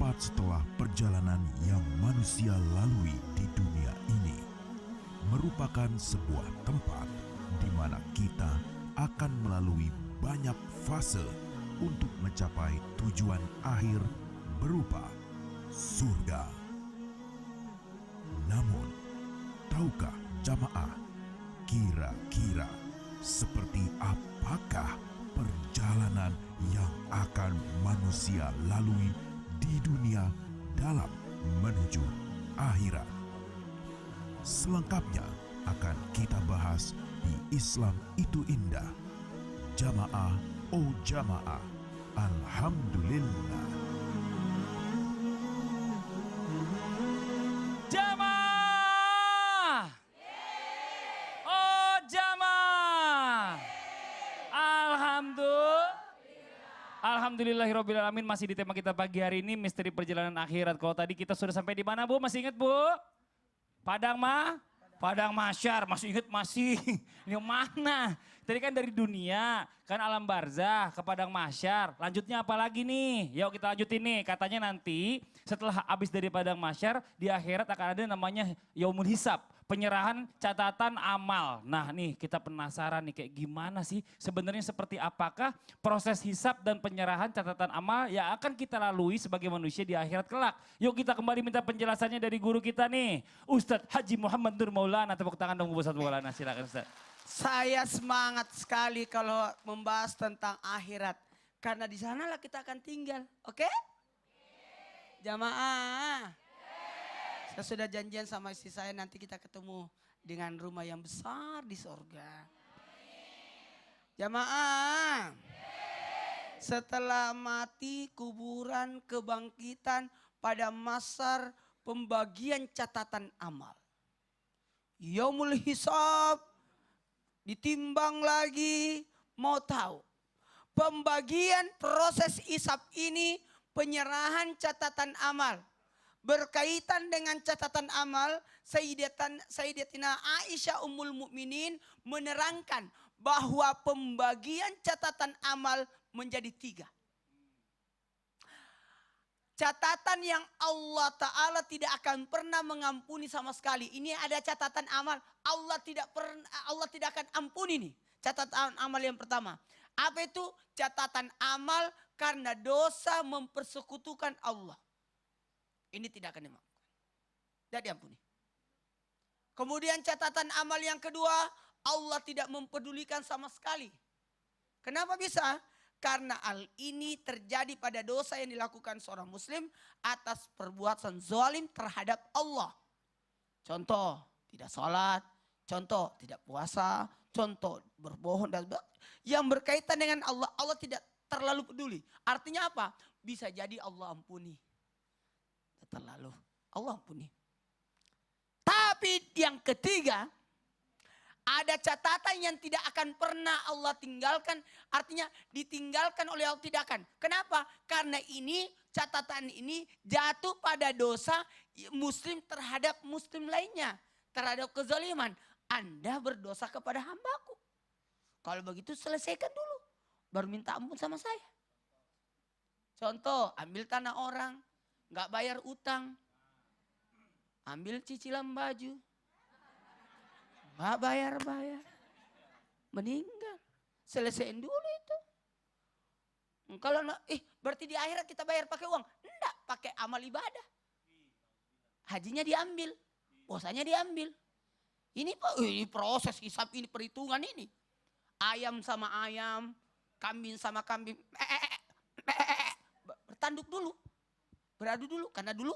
Tempat setelah perjalanan yang manusia lalui di dunia ini merupakan sebuah tempat di mana kita akan melalui banyak fase untuk mencapai tujuan akhir berupa surga. Namun, tahukah jamaah, kira-kira seperti apakah perjalanan yang akan manusia lalui di dunia dalam menuju akhirat? Selengkapnya akan kita bahas di Islam Itu Indah. Jamaah, oh jamaah, alhamdulillah. Jamaah! Oh jamaah! Alhamdulillahirrabbilalamin, masih di tema kita pagi hari ini, misteri perjalanan akhirat. Kalau tadi kita sudah sampai di mana, Bu? Masih ingat, Bu? Padang Mahsyar, masih ingat masih. Yang mana? Tadi kan dari dunia, kan alam barzah ke Padang Mahsyar. Lanjutnya apa lagi nih? Yuk kita lanjutin nih. Katanya nanti setelah habis dari Padang Mahsyar, di akhirat akan ada namanya Yaumul Hisab. Penyerahan catatan amal. Nah nih kita penasaran nih kayak gimana sih sebenarnya, seperti apakah proses hisab dan penyerahan catatan amal yang akan kita lalui sebagai manusia di akhirat kelak. Yuk kita kembali minta penjelasannya dari guru kita nih, Ustadz Haji Muhammad Nur Maulana. Tepuk tangan dong Bu Ustadz Maulana, silakan Ustadz. Saya semangat sekali kalau membahas tentang akhirat. Karena di sanalah kita akan tinggal, oke? Jamaah. Saya sudah janjian sama istri saya, nanti kita ketemu dengan rumah yang besar di sorga. Jamaah. Setelah mati, kuburan, kebangkitan, pada masar pembagian catatan amal. Yaumul Hisab, ditimbang lagi, mau tahu. Pembagian proses hisab ini, penyerahan catatan amal. Berkaitan dengan catatan amal, Sayyidatina Aisyah Ummul Mukminin menerangkan bahwa pembagian catatan amal menjadi 3. Catatan yang Allah Ta'ala tidak akan pernah mengampuni sama sekali. Ini ada catatan amal, Allah tidak akan ampuni nih. Catatan amal yang pertama. Apa itu? Catatan amal karena dosa mempersekutukan Allah. Ini tidak akan dimaafkan. Tidak diampuni. Kemudian catatan amal yang kedua, Allah tidak mempedulikan sama sekali. Kenapa bisa? Karena hal ini terjadi pada dosa yang dilakukan seorang muslim atas perbuatan zalim terhadap Allah. Contoh, tidak sholat. Contoh, tidak puasa. Contoh, berbohong. Dan yang berkaitan dengan Allah, Allah tidak terlalu peduli. Artinya apa? Bisa jadi Allah ampuni. Terlalu Allah ampuni. Tapi yang ketiga, ada catatan yang tidak akan pernah Allah tinggalkan. Artinya ditinggalkan oleh Allah, tidak akan. Kenapa? Karena ini, catatan ini jatuh pada dosa muslim terhadap muslim lainnya. Terhadap kezaliman. Anda berdosa kepada hambaku. Kalau begitu selesaikan dulu. Baru minta ampun sama saya. Contoh, ambil tanah orang. Nggak bayar utang, ambil cicilan baju, nggak bayar, meninggal, selesaiin dulu itu. Kalau berarti di akhirat kita bayar pakai uang? Enggak, pakai amal ibadah. Hajinya diambil, puasanya diambil. Ini proses hisab ini, perhitungan ini. Ayam sama ayam, kambing sama kambing, bertanduk dulu. Beradu dulu, karena dulu.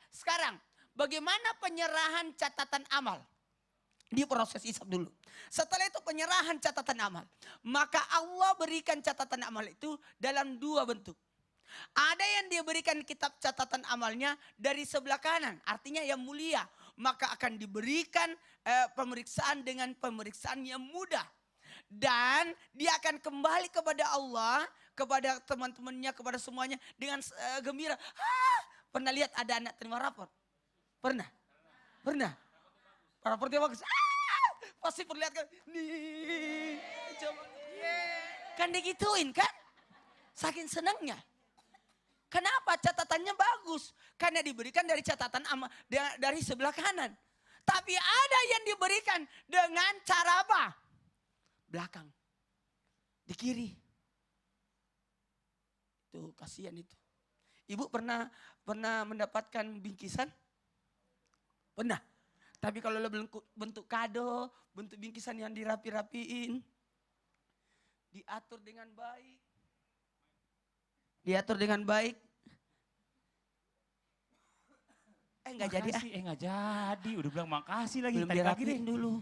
Sekarang, bagaimana penyerahan catatan amal? Di proses hisab dulu. Setelah itu penyerahan catatan amal. Maka Allah berikan catatan amal itu dalam 2 bentuk. Ada yang dia berikan kitab catatan amalnya dari sebelah kanan. Artinya yang mulia. Maka akan diberikan pemeriksaan dengan pemeriksaan yang mudah. Dan dia akan kembali kepada Allah, kepada teman-temannya, kepada semuanya dengan gembira. Pernah lihat ada anak terima rapor? Pernah? Rapornya bagus. Pasti perlihatkan. Nih, coba. Kan digituin kan? Saking senangnya. Kenapa catatan catatannya bagus. Karena diberikan dari catatan dari sebelah kanan. Tapi ada yang diberikan dengan cara apa? Belakang. Di kiri. Tuh kasihan itu. Ibu pernah mendapatkan bingkisan? Pernah. Tapi kalau bentuk kado, bentuk bingkisan yang dirapi-rapiin, diatur dengan baik. Diatur dengan baik. Enggak jadi ah. Enggak jadi. Udah bilang makasih lagi. Belum Tarik lagi deh. dirapiin dulu.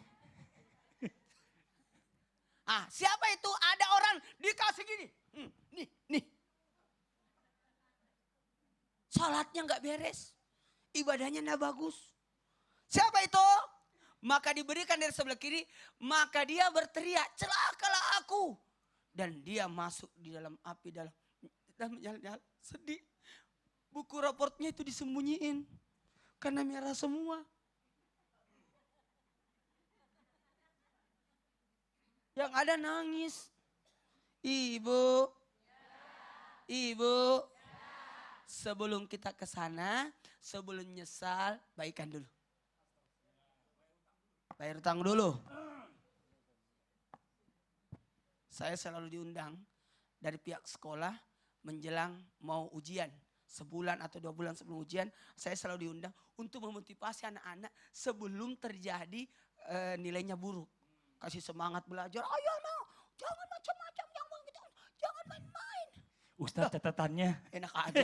Ah, siapa itu? Ada orang dikasih gini. Nih. Salatnya enggak beres. Ibadahnya enggak bagus. Siapa itu? Maka diberikan dari sebelah kiri. Maka dia berteriak, celakalah aku. Dan dia masuk di dalam api, dalam jalan sedih. Buku raportnya itu disembunyiin. Karena merah semua. Yang ada nangis. Ibu. Sebelum kita ke sana, sebelum nyesal, baikan dulu. Bayar utang dulu. Saya selalu diundang dari pihak sekolah menjelang mau ujian. Sebulan atau 2 bulan sebelum ujian, saya selalu diundang untuk memotivasi anak-anak sebelum terjadi nilainya buruk. Kasih semangat belajar, ayo no, jangan macam-macam, jangan main-main. Ustaz catatannya. Enak aja.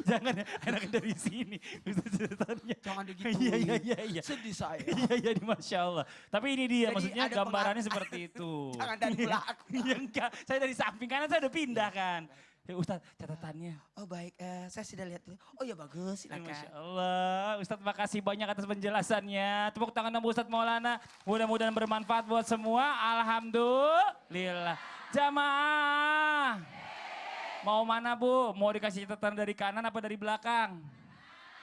Jangan enak dari sini. Ustaz catatannya. Jangan digituin. Iya. Sedih saya. Iya, Masya Allah. Tapi ini dia, Jadi maksudnya ada gambarannya seperti itu. Jangan dari belakang. Iya enggak, saya dari samping kanan saya udah pindah kan. Ya, Ustaz catatannya. Oh baik, saya sudah lihat. Oh ya bagus, silakan. Masya Allah. Ustaz makasih banyak atas penjelasannya. Tepuk tangan sama Ustaz Maulana. Mudah-mudahan bermanfaat buat semua. Alhamdulillah. Jamaah. Mau mana Bu? Mau dikasih catatan dari kanan apa dari belakang?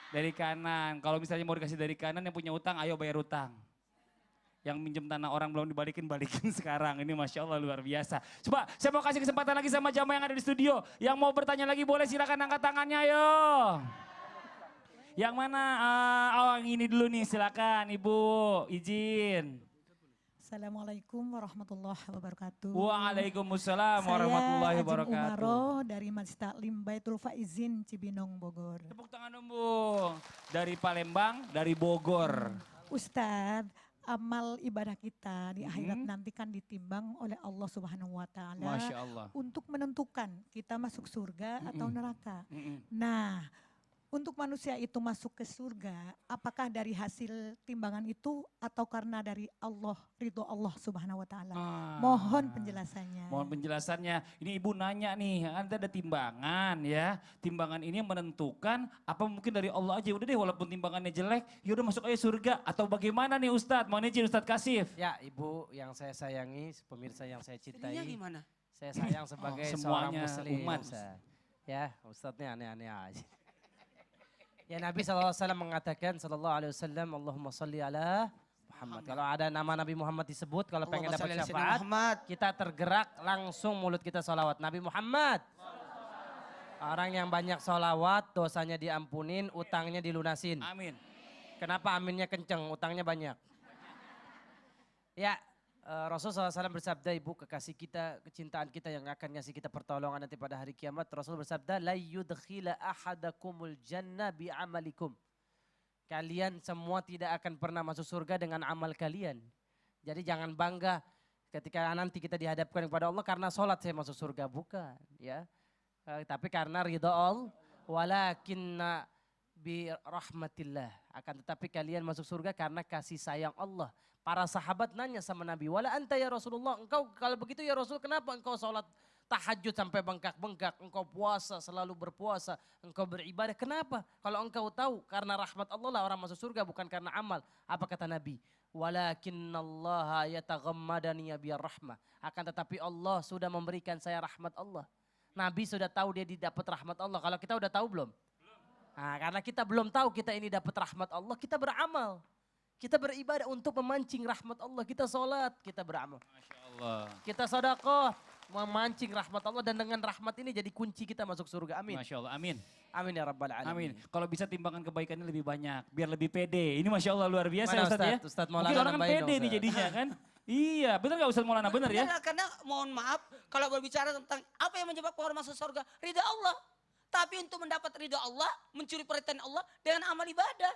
Dari kanan. Kalau misalnya mau dikasih dari kanan yang punya utang, ayo bayar utang. Yang minjem tanah orang belum balikin sekarang. Ini Masya Allah luar biasa. Coba saya mau kasih kesempatan lagi sama jamaah yang ada di studio. Yang mau bertanya lagi boleh silakan angkat tangannya ayo. Yang mana? Yang ini dulu nih silakan Ibu izin. Assalamualaikum warahmatullahi wabarakatuh. Waalaikumsalam warahmatullahi Saya Ajeng wabarakatuh. Umaro dari Masjid Taklim Baitul Faizin Cibinong Bogor. Tepuk tangan dong Bu. Dari Palembang, dari Bogor. Ustadz, amal ibadah kita di akhirat nanti kan ditimbang oleh Allah Subhanahu wa taala Masya Allah. untuk menentukan kita masuk surga atau neraka. Mm-mm. Nah, untuk manusia itu masuk ke surga, apakah dari hasil timbangan itu atau karena dari Allah, ridho Allah Subhanahu wa taala? Mohon penjelasannya. Mohon penjelasannya. Ini Ibu nanya nih, ada timbangan ya. Timbangan ini yang menentukan apa mungkin dari Allah aja. Udah deh walaupun timbangannya jelek, ya udah masuk aja surga. Atau bagaimana nih Ustadz? Mohon izin Ustadz Kasif. Ya Ibu yang saya sayangi, pemirsa yang saya cintai. Sedihnya gimana? Saya sayang sebagai semuanya seorang muslim. umat. Ya Ustadznya aneh-aneh aja. Ya Nabi SAW mengatakan SAW, Allahumma salli ala Muhammad. Kalau ada nama Nabi Muhammad disebut, kalau pengen dapat syafaat, kita tergerak langsung mulut kita salawat. Nabi Muhammad. Orang yang banyak salawat, dosanya diampunin, utangnya dilunasin. Amin. Kenapa aminnya kenceng, utangnya banyak? Ya, Rasulullah SAW bersabda, Ibu, kekasih kita, kecintaan kita yang akan ngasih kita pertolongan nanti pada hari kiamat. Rasul bersabda, la yudkhila ahadakumul jannah bi'amalikum. Kalian semua tidak akan pernah masuk surga dengan amal kalian. Jadi jangan bangga ketika nanti kita dihadapkan kepada Allah karena sholat saya masuk surga. Bukan, ya. Tapi karena ridha Allah, walakinna bi rahmatillah. Akan tetapi kalian masuk surga karena kasih sayang Allah. Para sahabat nanya sama Nabi, wala anta ya Rasulullah, engkau kalau begitu ya Rasul kenapa engkau sholat tahajud sampai bengkak-bengkak, engkau puasa selalu berpuasa, engkau beribadah, kenapa? Kalau engkau tahu karena rahmat Allah lah orang masuk surga bukan karena amal. Apa kata Nabi? Walakinnallaha yataghammadani biar rahmah. Akan tetapi Allah sudah memberikan saya rahmat Allah. Nabi sudah tahu dia didapat rahmat Allah, kalau kita udah tahu belum? Nah, karena kita belum tahu kita ini dapat rahmat Allah, kita beramal. Kita beribadah untuk memancing rahmat Allah. Kita sholat, kita beramal. Masya Allah. Kita sedekah, memancing rahmat Allah dan dengan rahmat ini jadi kunci kita masuk surga. Amin. Masya Allah, amin. Amin ya rabbal Amin. alamin. Kalau bisa timbangan kebaikannya lebih banyak, biar lebih pede. Ini Masya Allah luar biasa Mana Ustaz ya. Ustaz Mungkin Maulana orang kan nambahin pede dong, nih Ustaz. jadinya kan. Iya, benar gak Ustaz Maulana? Benar ya? Karena mohon maaf, kalau berbicara tentang apa yang menyebabkan orang masuk surga, ridha Allah. Tapi untuk mendapat ridha Allah, mencuri perhatian Allah dengan amal ibadah.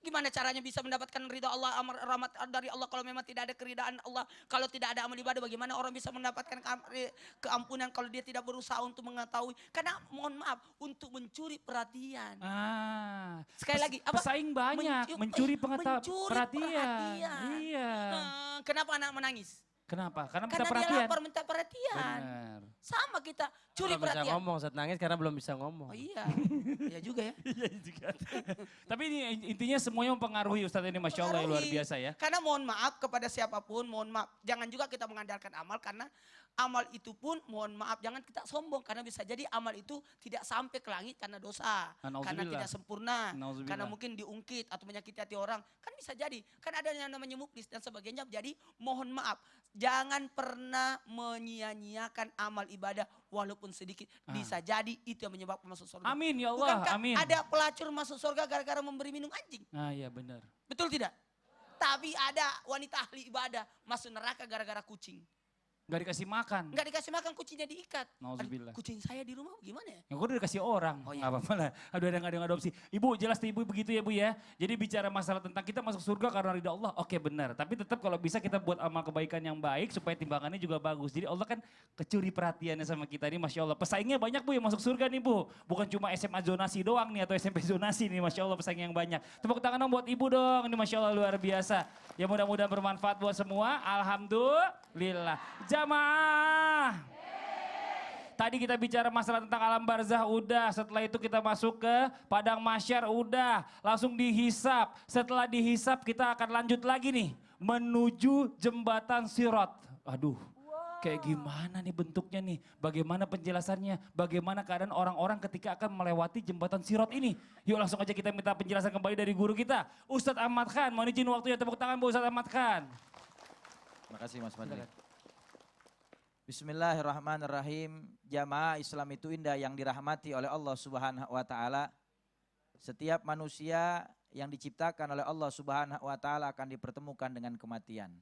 Gimana caranya bisa mendapatkan ridha Allah, amal rahmat dari Allah kalau memang tidak ada keridhaan Allah. Kalau tidak ada amal ibadah, bagaimana orang bisa mendapatkan keampunan kalau dia tidak berusaha untuk mengetahui. Karena mohon maaf, untuk mencuri perhatian. Sekali lagi, apa? Pesaing banyak, mencuri perhatian. perhatian. Iya. Kenapa anak menangis? Kenapa? Karena minta Karena dia perhatian. lapar minta perhatian. Benar. Sama kita, curi Belum bisa perhatian. ngomong, saat nangis karena belum bisa ngomong. Oh iya, iya juga ya. Iya juga. Tapi ini intinya semuanya mempengaruhi Ustadz ini Masya Allah ya, luar Pengaruhi. biasa ya. Karena mohon maaf kepada siapapun, mohon maaf. Jangan juga kita mengandalkan amal karena amal itu pun mohon maaf jangan kita sombong. Karena bisa jadi amal itu tidak sampai ke langit karena dosa. Karena Nauzubillah. tidak sempurna. Nauzubillah. Karena mungkin diungkit atau menyakiti hati orang. Kan bisa jadi. Kan ada yang namanya muflis dan sebagainya. Jadi mohon maaf. Jangan pernah menyia-nyiakan amal ibadah walaupun sedikit. Bisa jadi itu yang menyebabkan masuk surga. Amin ya Allah, Bukankah amin. ada pelacur masuk surga gara-gara memberi minum anjing? Ah iya benar. Betul tidak? Tapi ada wanita ahli ibadah masuk neraka gara-gara kucing. Gak dikasih makan. Enggak dikasih makan, kucingnya diikat. Nauzubillah. Kucing saya di rumah gimana ya? Yang gue udah dikasih orang, Oh, iya. nggak apa-apa lah. Aduh ada yang adopsi. Ibu jelas tuh ibu begitu ya Bu ya. Jadi bicara masalah tentang kita masuk surga karena ridha Allah, oke benar. Tapi tetap kalau bisa kita buat amal kebaikan yang baik supaya timbangannya juga bagus. Jadi Allah kan kecuri perhatiannya sama kita nih Masya Allah. Pesaingnya banyak Bu yang masuk surga nih Bu. Bukan cuma SMA zonasi doang nih atau SMP zonasi nih Masya Allah pesaing yang banyak. Tepuk tangan dong buat ibu dong, ini Masya Allah luar biasa. Ya mudah-mudahan bermanfaat buat semua, alhamdulillah. Jamaah. Tadi kita bicara masalah tentang alam barzah udah, setelah itu kita masuk ke padang mahsyar udah, langsung dihisap. Setelah dihisap kita akan lanjut lagi nih menuju jembatan Sirat. Aduh, kayak gimana nih bentuknya nih? Bagaimana penjelasannya? Bagaimana keadaan orang-orang ketika akan melewati jembatan Sirat ini? Yuk langsung aja kita minta penjelasan kembali dari guru kita, Ustadz Ahmad Khan. Mohon izin waktunya, tepuk tangan buat Ustadz Ahmad Khan. Terima kasih Mas Fadli. Bismillahirrahmanirrahim. Jamaah Islam itu indah yang dirahmati oleh Allah Subhanahu wa taala. Setiap manusia yang diciptakan oleh Allah Subhanahu wa taala akan dipertemukan dengan kematian.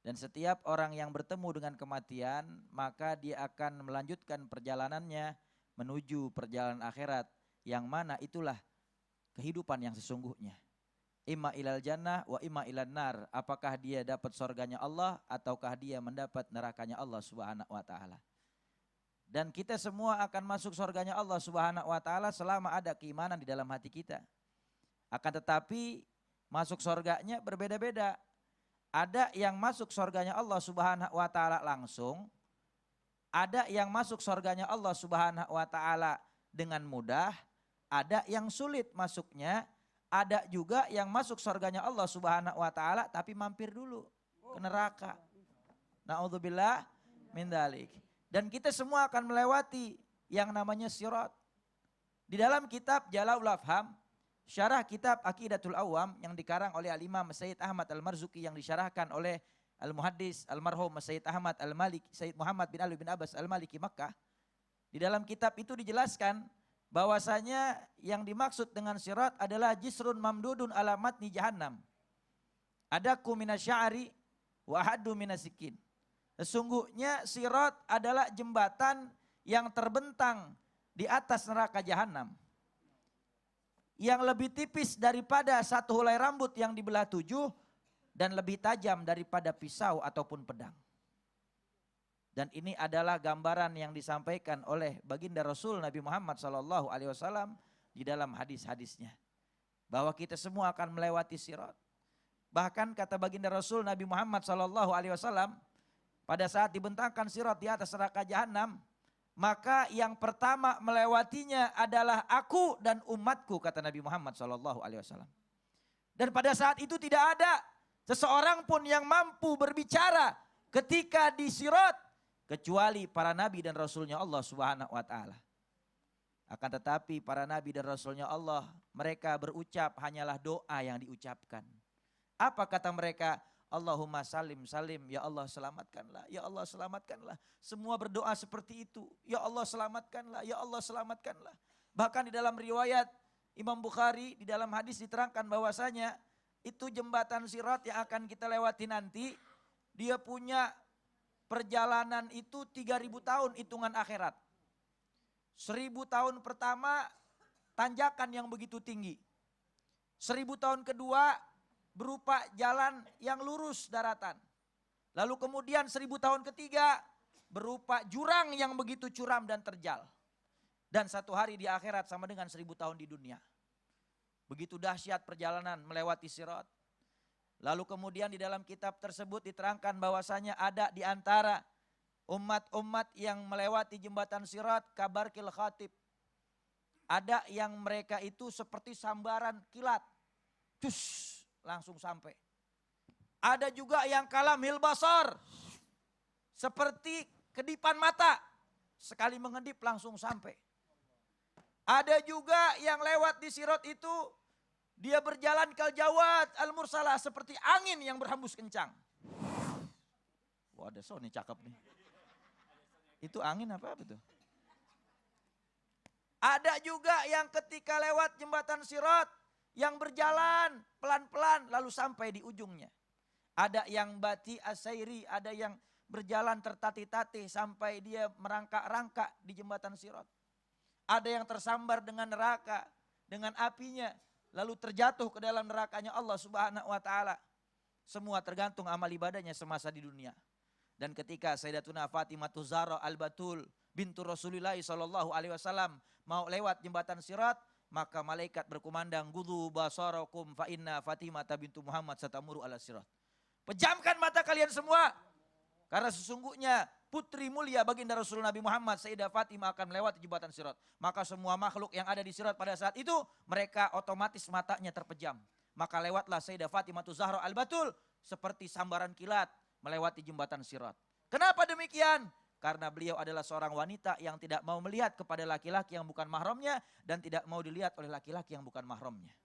Dan setiap orang yang bertemu dengan kematian, maka dia akan melanjutkan perjalanannya menuju perjalanan akhirat yang mana itulah kehidupan yang sesungguhnya. Imma ilal jannah wa imma ilan nar. Apakah dia dapat sorganya Allah ataukah dia mendapat nerakanya Allah Subhanahu wa taala. Dan kita semua akan masuk sorganya Allah Subhanahu wa taala selama ada keimanan di dalam hati kita. Akan tetapi masuk sorganya berbeda-beda. Ada yang masuk sorganya Allah Subhanahu wa taala langsung. Ada yang masuk sorganya Allah Subhanahu wa taala dengan mudah. Ada yang sulit masuknya. Ada juga yang masuk surganya Allah Subhanahu wa taala tapi mampir dulu ke neraka. Nauzubillah min dzalik. Dan kita semua akan melewati yang namanya sirat. Di dalam kitab Jalalaul Afham, syarah kitab Aqidatul Awam yang dikarang oleh Al-Imam Sayyid Ahmad Al-Marzuki yang disyarahkan oleh Al-Muhaddis Al-Marhum Sayyid Ahmad Al-Maliki, Sayyid Muhammad bin Ali bin Abbas Al-Maliki Makkah. Di dalam kitab itu dijelaskan bahwasanya yang dimaksud dengan sirat adalah jisrun mamdudun ala matni jahannam. Adaku minasya'ri wa haddu minasikin. Sesungguhnya sirat adalah jembatan yang terbentang di atas neraka jahanam. Yang lebih tipis daripada satu helai rambut yang dibelah 7 dan lebih tajam daripada pisau ataupun pedang. Dan ini adalah gambaran yang disampaikan oleh baginda Rasul Nabi Muhammad SAW di dalam hadis-hadisnya. Bahwa kita semua akan melewati sirat. Bahkan kata baginda Rasul Nabi Muhammad SAW pada saat dibentangkan sirat di atas neraka jahanam, maka yang pertama melewatinya adalah aku dan umatku, kata Nabi Muhammad SAW. Dan pada saat itu tidak ada seseorang pun yang mampu berbicara ketika di sirat kecuali para nabi dan rasulnya Allah Subhanahu wa taala. Akan tetapi para nabi dan rasulnya Allah, mereka berucap hanyalah doa yang diucapkan. Apa kata mereka? Allahumma salim salim, ya Allah selamatkanlah, ya Allah selamatkanlah. Semua berdoa seperti itu, ya Allah selamatkanlah, ya Allah selamatkanlah. Bahkan di dalam riwayat Imam Bukhari, di dalam hadis diterangkan bahwasanya itu jembatan Sirat yang akan kita lewati nanti, dia punya perjalanan itu 3000 tahun hitungan akhirat. 1000 tahun pertama tanjakan yang begitu tinggi. 1000 tahun kedua berupa jalan yang lurus daratan. Lalu kemudian 1000 tahun ketiga berupa jurang yang begitu curam dan terjal. Dan satu hari di akhirat sama dengan 1000 tahun di dunia. Begitu dahsyat perjalanan melewati Sirat. Lalu kemudian di dalam kitab tersebut diterangkan bahwasanya ada di antara umat-umat yang melewati jembatan Sirat kabarkil khatib. Ada yang mereka itu seperti sambaran kilat. Cus, langsung sampai. Ada juga yang kalamil basar. Seperti kedipan mata. Sekali mengedip langsung sampai. Ada juga yang lewat di Sirat itu, dia berjalan kal jawad al mursalah seperti angin yang berhembus kencang. Wah, ada sound nih cakep nih. Itu angin apa tuh? Ada juga yang ketika lewat jembatan Sirat, yang berjalan pelan-pelan lalu sampai di ujungnya. Ada yang bati asairi, ada yang berjalan tertatih-tatih sampai dia merangkak-rangkak di jembatan Sirat. Ada yang tersambar dengan neraka, dengan apinya, lalu terjatuh ke dalam nerakanya Allah Subhanahu wa taala. Semua tergantung amal ibadahnya semasa di dunia. Dan ketika Sayyidatuna Fatimah Zahra Al-Batul bintu Rasulullah sallallahu alaihi wasallam mau lewat jembatan Sirat, maka malaikat berkumandang, "Gudhu basarakum fa inna Fatimah bintu Muhammad satamuru ala Sirat." Pejamkan mata kalian semua, karena sesungguhnya putri mulia baginda Rasul Nabi Muhammad Sayyidah Fatimah akan melewati jembatan Sirat. Maka semua makhluk yang ada di Sirat pada saat itu, mereka otomatis matanya terpejam. Maka lewatlah Sayyidah Fatimah Zahra Al-Batul seperti sambaran kilat melewati jembatan Sirat. Kenapa demikian? Karena beliau adalah seorang wanita yang tidak mau melihat kepada laki-laki yang bukan mahramnya dan tidak mau dilihat oleh laki-laki yang bukan mahramnya.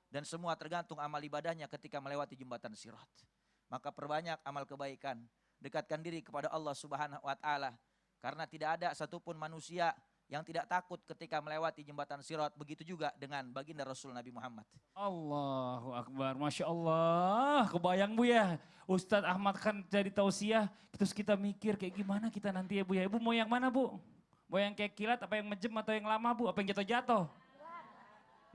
Dan semua tergantung amal ibadahnya ketika melewati jembatan Sirat. Maka perbanyak amal kebaikan, dekatkan diri kepada Allah Subhanahu wa taala, karena tidak ada satupun manusia yang tidak takut ketika melewati jembatan Sirat. Begitu juga dengan baginda Rasul Nabi Muhammad. Allahu Akbar, Masya Allah. Kebayang Bu ya, Ustadz Ahmad kan jadi tausiah, terus kita mikir kayak gimana kita nanti ya Bu ya. Ibu mau yang mana Bu? Mau yang kayak kilat, apa yang mejem atau yang lama Bu? Apa yang jatuh-jatuh?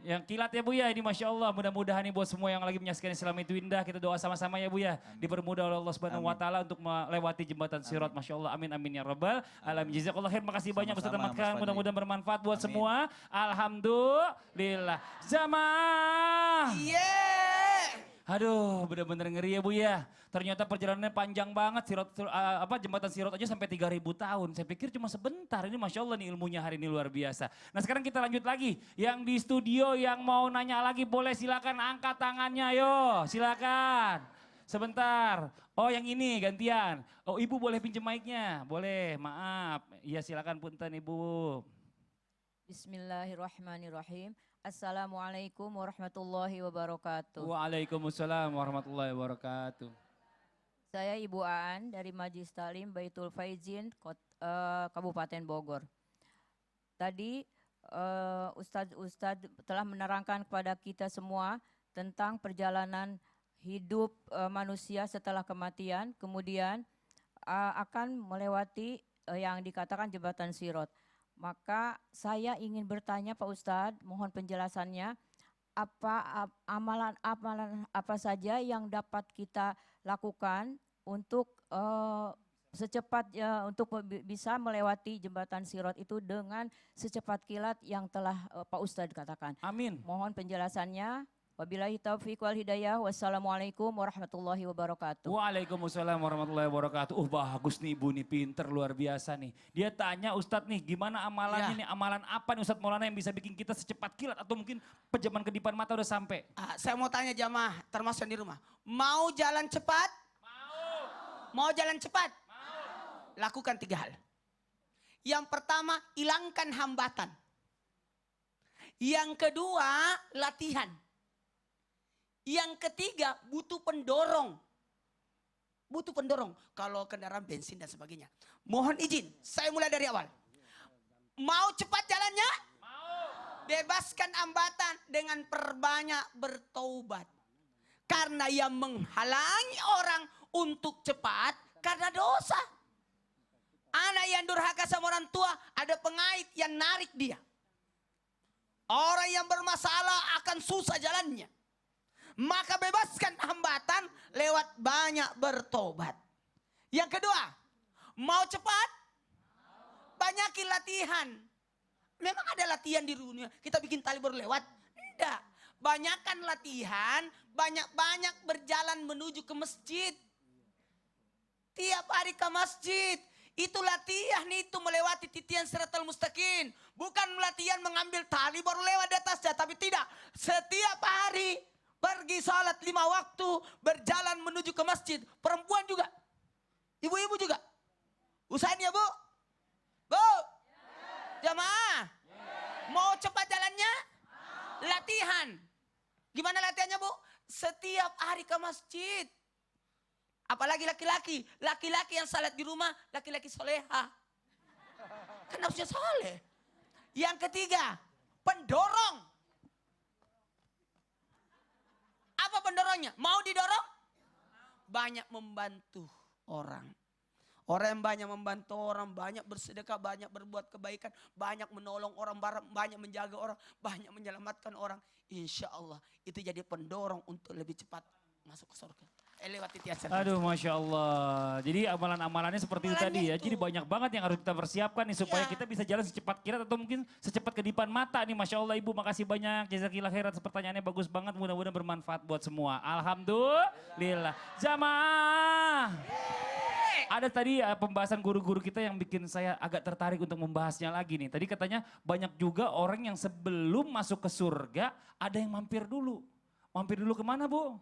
Yang kilat ya Bu ya, ini Masya Allah. Mudah-mudahan nih buat semua yang lagi menyaksikan Islam itu indah, kita doa sama-sama ya Bu ya. Amin. Dipermudah oleh Allah Subhanahu wa taala untuk melewati jembatan Sirat. Masya Allah, amin amin ya rabbal alamin. Jazakallah khair, makasih banyak Ustaz Ahmad Khan. Mudah-mudahan bermanfaat buat Amin. semua. Alhamdulillah. Jamaah. Yeah. Aduh, bener-bener ngeri ya Bu ya. Ternyata perjalanannya panjang banget, jembatan Sirat aja sampai 3000 tahun. Saya pikir cuma sebentar, ini Masya Allah nih ilmunya hari ini luar biasa. Nah sekarang kita lanjut lagi, yang di studio yang mau nanya lagi boleh silakan angkat tangannya, yo silakan. Sebentar, oh yang ini gantian. Oh Ibu boleh pinjem mic-nya, boleh, maaf. Iya silakan punten Ibu. Bismillahirrahmanirrahim. Assalamualaikum warahmatullahi wabarakatuh. Waalaikumsalam warahmatullahi wabarakatuh. Saya Ibu Aan dari Majlis Talim Baitul Faizin, Kabupaten Bogor. Tadi Ustadz telah menerangkan kepada kita semua tentang perjalanan hidup manusia setelah kematian, kemudian akan melewati yang dikatakan jembatan Sirat. Maka saya ingin bertanya Pak Ustadz, mohon penjelasannya, amalan apa saja yang dapat kita lakukan untuk untuk bisa melewati jembatan Sirat itu dengan secepat kilat yang telah Pak Ustadz katakan. Amin. Mohon penjelasannya. Wabillahi taufiq wal hidayah. Wassalamualaikum warahmatullahi wabarakatuh. Waalaikumsalam warahmatullahi wabarakatuh. Bagus nih Ibu nih, pinter luar biasa nih. Dia tanya Ustadz nih, gimana amalannya nih, amalan apa nih Ustadz Maulana yang bisa bikin kita secepat kilat atau mungkin pejaman kedipan mata udah sampai. Saya mau tanya jamaah termasuk yang di rumah. Mau jalan cepat? Mau jalan cepat? Lakukan 3 hal. Yang pertama, hilangkan hambatan. Yang kedua, latihan. Yang ketiga, butuh pendorong. butuh pendorong. Kalau kendaraan bensin dan sebagainya. Mohon izin, saya mulai dari awal. Mau cepat jalannya? Mau. Bebaskan hambatan dengan perbanyak bertaubat. Karena yang menghalangi orang untuk cepat karena dosa. Anak yang durhaka sama orang tua, ada pengait yang narik dia. Orang yang bermasalah akan susah jalannya. Maka bebaskan hambatan lewat banyak bertobat. Yang kedua, mau cepat? Banyakin latihan. Memang ada latihan di dunia, kita bikin tali baru lewat? Tidak. Banyakkan latihan, banyak-banyak berjalan menuju ke masjid. Tiap hari ke masjid. Itu latihan itu melewati titian siratal mustaqim. Bukan latihan mengambil tali baru lewat di atasnya. Tapi tidak. Setiap hari pergi salat 5 waktu. Berjalan menuju ke masjid. Perempuan juga. Ibu-ibu juga. Usahain ya Bu. Bu. Jamaah. Mau cepat jalannya? Latihan. Gimana latihannya Bu? Setiap hari ke masjid. Apalagi laki-laki. Laki-laki yang salat di rumah, laki-laki soleha. Kan harusnya soleh. Yang ketiga, pendorong. Apa pendorongnya? Mau didorong? Banyak membantu orang. Orang yang banyak membantu orang, banyak bersedekah, banyak berbuat kebaikan, banyak menolong orang, banyak menjaga orang, banyak menyelamatkan orang. Insya Allah itu jadi pendorong untuk lebih cepat masuk ke surga. Lewat titian siratal. Aduh Masya Allah. Jadi amalan-amalannya seperti itu tadi ya. Jadi banyak banget yang harus kita persiapkan nih supaya kita bisa jalan secepat kilat atau mungkin secepat kedipan mata nih. Masya Allah Ibu, makasih banyak. Jazakillah khairan, pertanyaannya bagus banget. Mudah-mudahan bermanfaat buat semua. Alhamdulillah. Jamaah. Ada tadi pembahasan guru-guru kita yang bikin saya agak tertarik untuk membahasnya lagi nih. Tadi katanya banyak juga orang yang sebelum masuk ke surga ada yang mampir dulu. Mampir dulu kemana Bu?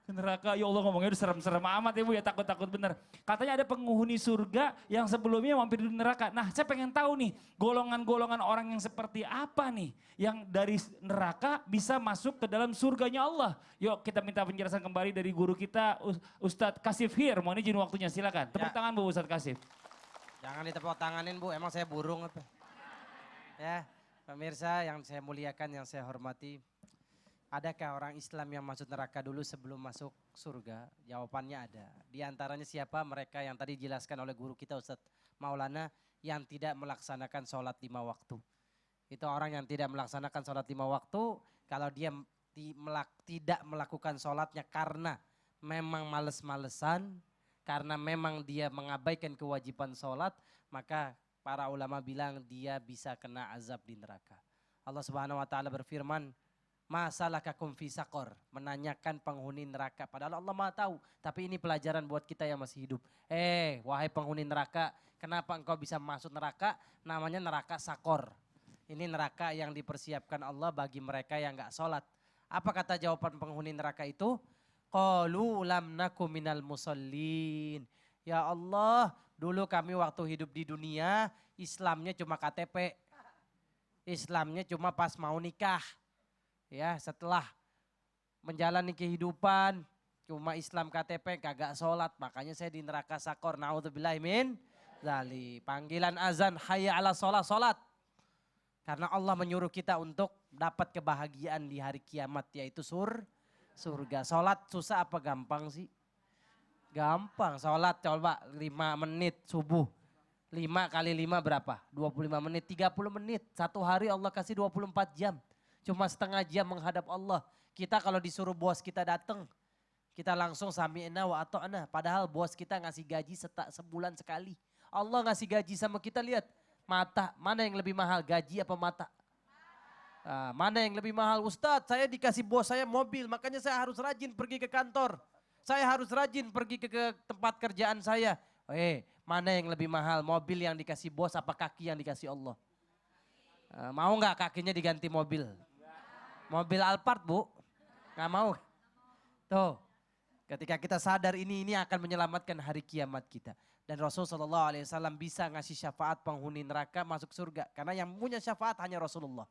Ke neraka. Ya Allah ngomongnya udah serem-serem amat ya Bu ya, takut-takut bener. Katanya ada penghuni surga yang sebelumnya mampir dulu neraka. Nah saya pengen tahu nih golongan-golongan orang yang seperti apa nih. Yang dari neraka bisa masuk ke dalam surganya Allah. Yuk kita minta penjelasan kembali dari guru kita Ustadz Kasif Hir. Mohon izin waktunya silakan. Tepuk tangan Bu Ustadz Kasif. Jangan ditepuk tanganin Bu, emang saya burung apa? Ya, pemirsa yang saya muliakan, yang saya hormati. Adakah orang Islam yang masuk neraka dulu sebelum masuk surga? Jawabannya ada. Di antaranya siapa? Mereka yang tadi dijelaskan oleh guru kita Ustadz Maulana yang tidak melaksanakan sholat 5 waktu. Itu orang yang tidak melaksanakan sholat 5 waktu, kalau dia tidak melakukan sholatnya karena memang males-malesan, karena memang dia mengabaikan kewajiban sholat, maka para ulama bilang dia bisa kena azab di neraka. Allah Subhanahu wa taala berfirman, "Masalakakum fi saqor?" Menanyakan penghuni neraka. Padahal Allah Maha tahu, tapi ini pelajaran buat kita yang masih hidup. Wahai penghuni neraka, kenapa engkau bisa masuk neraka? Namanya neraka sakor. Ini neraka yang dipersiapkan Allah bagi mereka yang enggak sholat. Apa kata jawaban penghuni neraka itu? Qalu lam naku minal musallin. Ya Allah, dulu kami waktu hidup di dunia, Islamnya cuma KTP. Islamnya cuma pas mau nikah. Ya, setelah menjalani kehidupan, cuma Islam KTP, kagak sholat. Makanya saya di neraka sakor. Na'udzubillah min zalik. Panggilan azan, hayya ala sholat, sholat. Karena Allah menyuruh kita untuk dapat kebahagiaan di hari kiamat, yaitu surga. Sholat susah apa gampang sih? Gampang, sholat coba 5 menit subuh. 5 kali 5 berapa? 25 menit, 30 menit. Satu hari Allah kasih 24 jam. Cuma setengah jam menghadap Allah. Kita kalau disuruh bos kita datang, kita langsung sami'na wa ata'na. Padahal bos kita ngasih gaji sebulan sekali. Allah ngasih gaji sama kita, lihat. Mata, mana yang lebih mahal, gaji apa mata? Mana yang lebih mahal? Ustadz, saya dikasih bos saya mobil, makanya saya harus rajin pergi ke kantor. Saya harus rajin pergi ke tempat kerjaan saya. Mana yang lebih mahal, mobil yang dikasih bos apa kaki yang dikasih Allah? Mau nggak kakinya diganti mobil? Mobil Alphard Bu, nggak mau. Tuh, ketika kita sadar ini akan menyelamatkan hari kiamat kita. Dan Rasulullah SAW bisa ngasih syafaat penghuni neraka masuk surga. Karena yang punya syafaat hanya Rasulullah.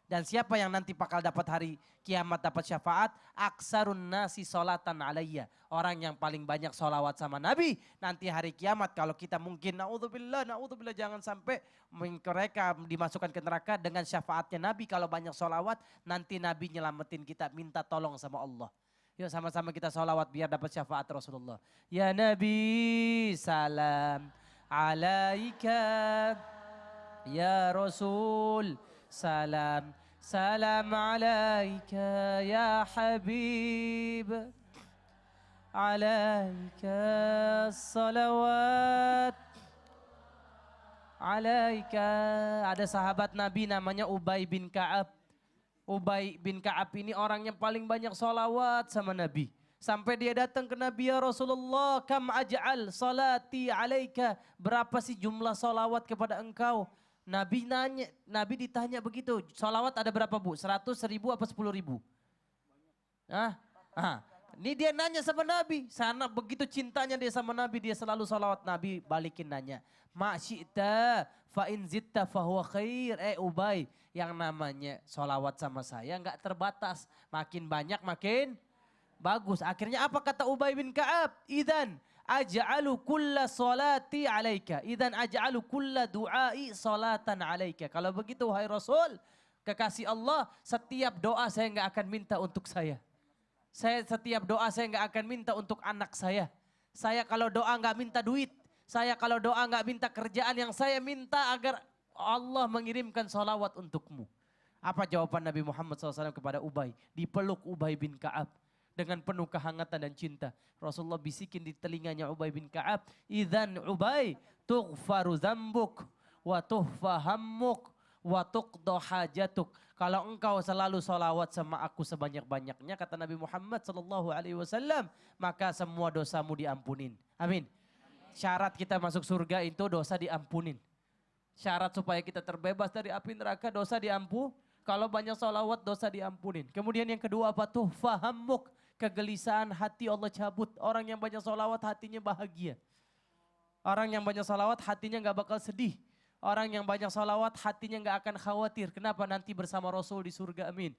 Dan siapa yang nanti bakal dapat hari kiamat dapat syafaat? Aksarun nasi solatan alayya. Orang yang paling banyak solawat sama Nabi. Nanti hari kiamat kalau kita mungkin na'udzubillah jangan sampai mereka dimasukkan ke neraka dengan syafaatnya Nabi. Kalau banyak solawat nanti Nabi nyelamatin kita, minta tolong sama Allah. Yuk sama-sama kita solawat biar dapat syafaat Rasulullah. Ya Nabi salam alaika. Ya Rasul salam. Salam alaika ya Habib. Alaika salawat. Alaika. Ada sahabat Nabi namanya Ubay bin Ka'ab. Ubay bin Ka'ab ini orang yang paling banyak solawat sama Nabi. Sampai dia datang ke Nabi, ya Rasulullah, kam aj'al salati alaika. Berapa sih jumlah solawat kepada engkau? Nabi ditanya begitu, solawat ada berapa bu? 100, 1000 apa 10.000? Ini dia nanya sama Nabi, sana begitu cintanya dia sama Nabi, dia selalu solawat. Nabi balikin nanya, ma syi'ta fa in zitta fahuwa khair. Ubay, yang namanya solawat sama saya nggak terbatas, makin banyak makin bagus. Akhirnya apa kata Ubay bin Ka'ab? Idzan aj'alu kulla salati alaika. Idzan aj'alu kulla du'ai salatan alaika. Kalau begitu wahai Rasul, kekasih Allah, setiap doa saya nggak akan minta untuk saya. Setiap doa saya nggak akan minta untuk anak saya. Saya kalau doa nggak minta duit. Saya kalau doa nggak minta kerjaan, yang saya minta agar Allah mengirimkan salawat untukmu. Apa jawaban Nabi Muhammad SAW kepada Ubay? Dipeluk Ubay bin Ka'ab dengan penuh kehangatan dan cinta. Rasulullah bisikin di telinganya Ubay bin Ka'ab, idzan Ubay tughfaru dzambuk wa tuhfa hammuk wa tuqda hajatuk. Kalau engkau selalu salawat sama aku sebanyak-banyaknya, kata Nabi Muhammad SAW, maka semua dosamu diampunin. Amin. Syarat kita masuk surga itu dosa diampunin. Syarat supaya kita terbebas dari api neraka, dosa diampu. Kalau banyak salawat, dosa diampunin. Kemudian yang kedua apa tuh? Fahammuk. Kegelisahan hati Allah cabut. Orang yang banyak salawat hatinya bahagia. Orang yang banyak salawat hatinya gak bakal sedih. Orang yang banyak salawat hatinya gak akan khawatir. Kenapa? Nanti bersama Rasul di surga, amin.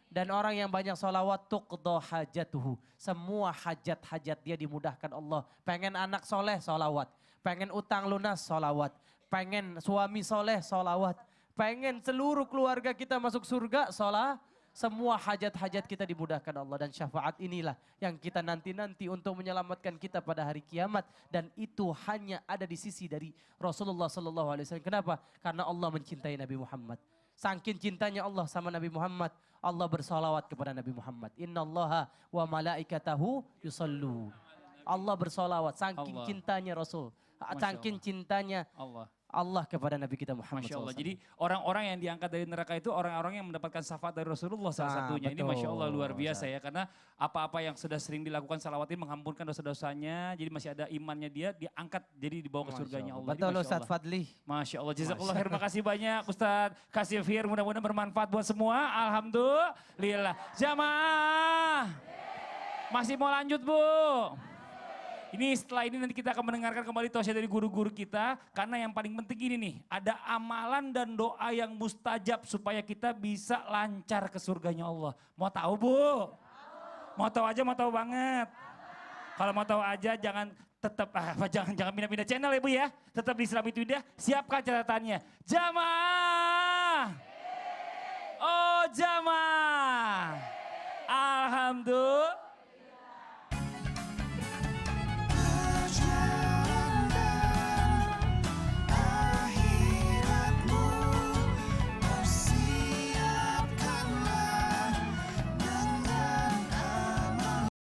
Dan orang yang banyak salawat tuqda hajatuhu. Semua hajat-hajat dia dimudahkan Allah. Pengen anak soleh, salawat. Pengen utang lunas, salawat. Pengen suami soleh, salawat. Pengen seluruh keluarga kita masuk surga, salawat. Semua hajat-hajat kita dimudahkan Allah, dan syafaat inilah yang kita nanti-nanti untuk menyelamatkan kita pada hari kiamat, dan itu hanya ada di sisi dari Rasulullah SAW. Kenapa? Karena Allah mencintai Nabi Muhammad. Saking cintanya Allah sama Nabi Muhammad, Allah bersalawat kepada Nabi Muhammad. Innallaha wa malaikatahu yusallu. Allah bersalawat saking cintanya Rasul. Saking cintanya Allah kepada Nabi kita Muhammad Masya Allah. SAW. Jadi orang-orang yang diangkat dari neraka itu orang-orang yang mendapatkan syafaat dari Rasulullah salah satunya. Ini Masya Allah luar biasa ya. Karena apa-apa yang sudah sering dilakukan salawat ini mengampunkan dosa-dosanya. Jadi masih ada imannya dia, diangkat jadi dibawa ke surganya Allah. Betul Jadi, Ustaz Fadli. Masya Allah. Jazakallah khair. Terima kasih banyak Ustaz Kasih Fir. Mudah-mudahan bermanfaat buat semua. Alhamdulillah. Jamaah. Masih mau lanjut Bu? Ini setelah ini nanti kita akan mendengarkan kembali tausiah dari guru-guru kita. Karena yang paling penting ini nih, ada amalan dan doa yang mustajab supaya kita bisa lancar ke surganya Allah. Mau tahu Bu? Mau tahu aja, mau tahu banget. Kalau mau tahu aja jangan jangan pindah-pindah channel ya Bu ya. Tetap di Islam itu Indah, siapkan catatannya. Jamaah. Oh jamaah. Alhamdulillah.